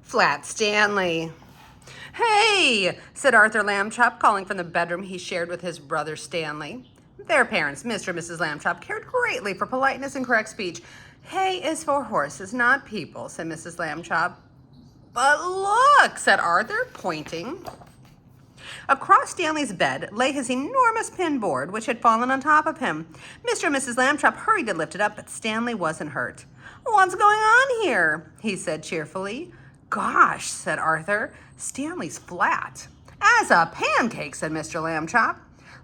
Flat Stanley. "Hey," said Arthur Lambchop, calling from the bedroom he shared with his brother Stanley. Their parents, Mr. and Mrs. Lambchop, cared greatly for politeness and correct speech. "Hay is for horses, not people," said Mrs. Lambchop. "But look," said Arthur, pointing. Across Stanley's bed lay his enormous pin board, which had fallen on top of him. Mr. and Mrs. Lambchop hurried to lift it up, but Stanley wasn't hurt. "What's going on here?" he said cheerfully. "Gosh," said Arthur, "Stanley's flat." "As a pancake," said Mr. Lambchop.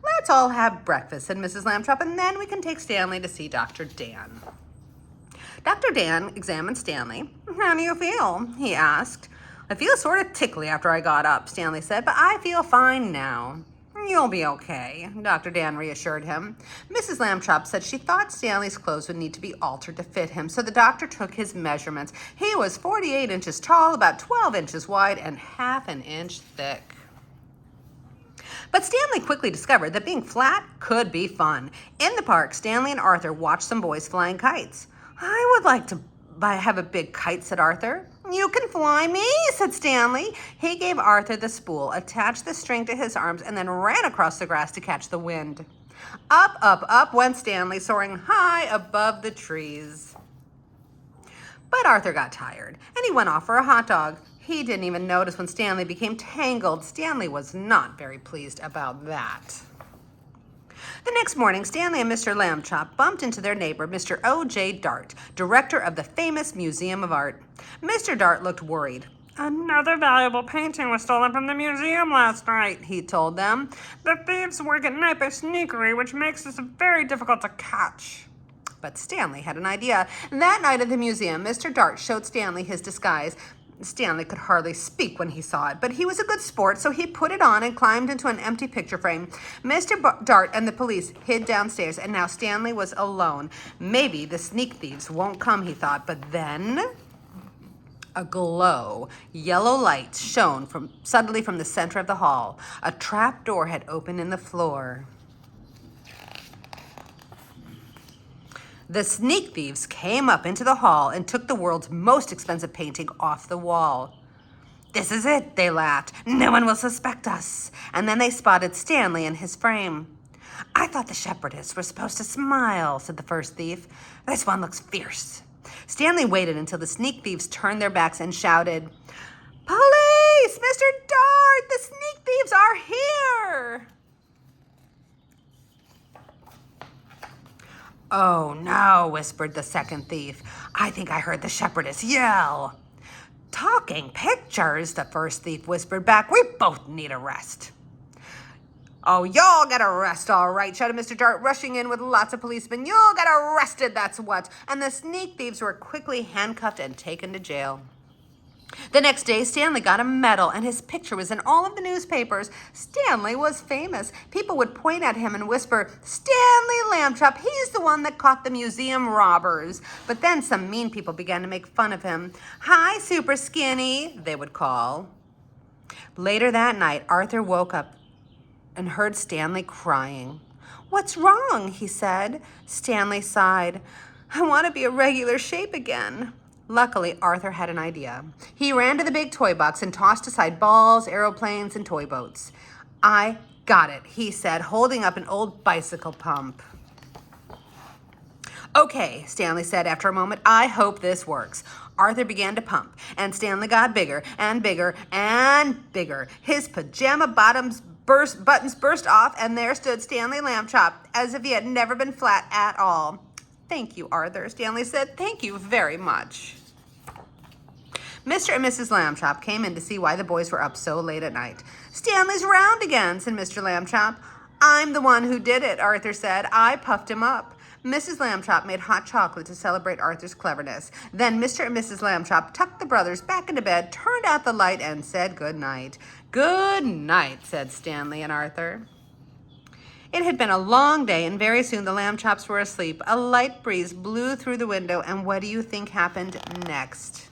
"Let's all have breakfast," said Mrs. Lambchop, "and then we can take Stanley to see Dr. Dan." Dr. Dan examined Stanley. "How do you feel?" he asked. "I feel sort of tickly after I got up," Stanley said, "but I feel fine now." "You'll be okay," Dr. Dan reassured him. Mrs. Lambchop said she thought Stanley's clothes would need to be altered to fit him, so the doctor took his measurements. He was 48 inches tall, about 12 inches wide, and half an inch thick. But Stanley quickly discovered that being flat could be fun. In the park, Stanley and Arthur watched some boys flying kites. "I would like to have a big kite," said Arthur. "You can fly me," said Stanley. He gave Arthur the spool, attached the string to his arms, and then ran across the grass to catch the wind. Up, up, up went Stanley, soaring high above the trees. But Arthur got tired, and he went off for a hot dog. He didn't even notice when Stanley became tangled. Stanley was not very pleased about that. The next morning, Stanley and Mr. Lambchop bumped into their neighbor, Mr. O.J. Dart, director of the famous Museum of Art. Mr. Dart looked worried. "Another valuable painting was stolen from the museum last night," he told them. "The thieves work at night by sneakery, which makes this very difficult to catch." But Stanley had an idea. That night at the museum, Mr. Dart showed Stanley his disguise. Stanley could hardly speak when he saw it, but he was a good sport, so he put it on and climbed into an empty picture frame. Mr. Dart and the police hid downstairs, and now Stanley was alone. Maybe the sneak thieves won't come, he thought, but then a glow, yellow light shone suddenly from the center of the hall. A trap door had opened in the floor. The sneak thieves came up into the hall and took the world's most expensive painting off the wall. "This is it," they laughed. "No one will suspect us." And then they spotted Stanley in his frame. "I thought the shepherdess was supposed to smile," said the first thief. "This one looks fierce." Stanley waited until the sneak thieves turned their backs and shouted, "Police! Mr. Dart! The sneak thieves are here!" "Oh, no," whispered the second thief. "I think I heard the shepherdess yell." "Talking pictures," the first thief whispered back. "We both need a rest." "Oh, y'all get arrested, all right," shouted Mr. Dart, rushing in with lots of policemen. "You'll get arrested, that's what." And the sneak thieves were quickly handcuffed and taken to jail. The next day, Stanley got a medal, and his picture was in all of the newspapers. Stanley was famous. People would point at him and whisper, "Stanley Lambchop, he's the one that caught the museum robbers." But then some mean people began to make fun of him. "Hi, Super Skinny," they would call. Later that night, Arthur woke up and heard Stanley crying. "What's wrong?" he said. Stanley sighed. "I want to be a regular shape again." Luckily, Arthur had an idea. He ran to the big toy box and tossed aside balls, aeroplanes, and toy boats. "I got it," he said, holding up an old bicycle pump. "Okay," Stanley said after a moment, "I hope this works." Arthur began to pump, and Stanley got bigger and bigger and bigger. His pajama buttons burst off, and there stood Stanley Lambchop, as if he had never been flat at all. "Thank you, Arthur," Stanley said. "Thank you very much." Mr. and Mrs. Lambchop came in to see why the boys were up so late at night. "Stanley's round again," said Mr. Lambchop. "I'm the one who did it," Arthur said. "I puffed him up." Mrs. Lambchop made hot chocolate to celebrate Arthur's cleverness. Then Mr. and Mrs. Lambchop tucked the brothers back into bed, turned out the light, and said good night. "Good night," said Stanley and Arthur. It had been a long day, and very soon the Lambchops were asleep. A light breeze blew through the window, and what do you think happened next?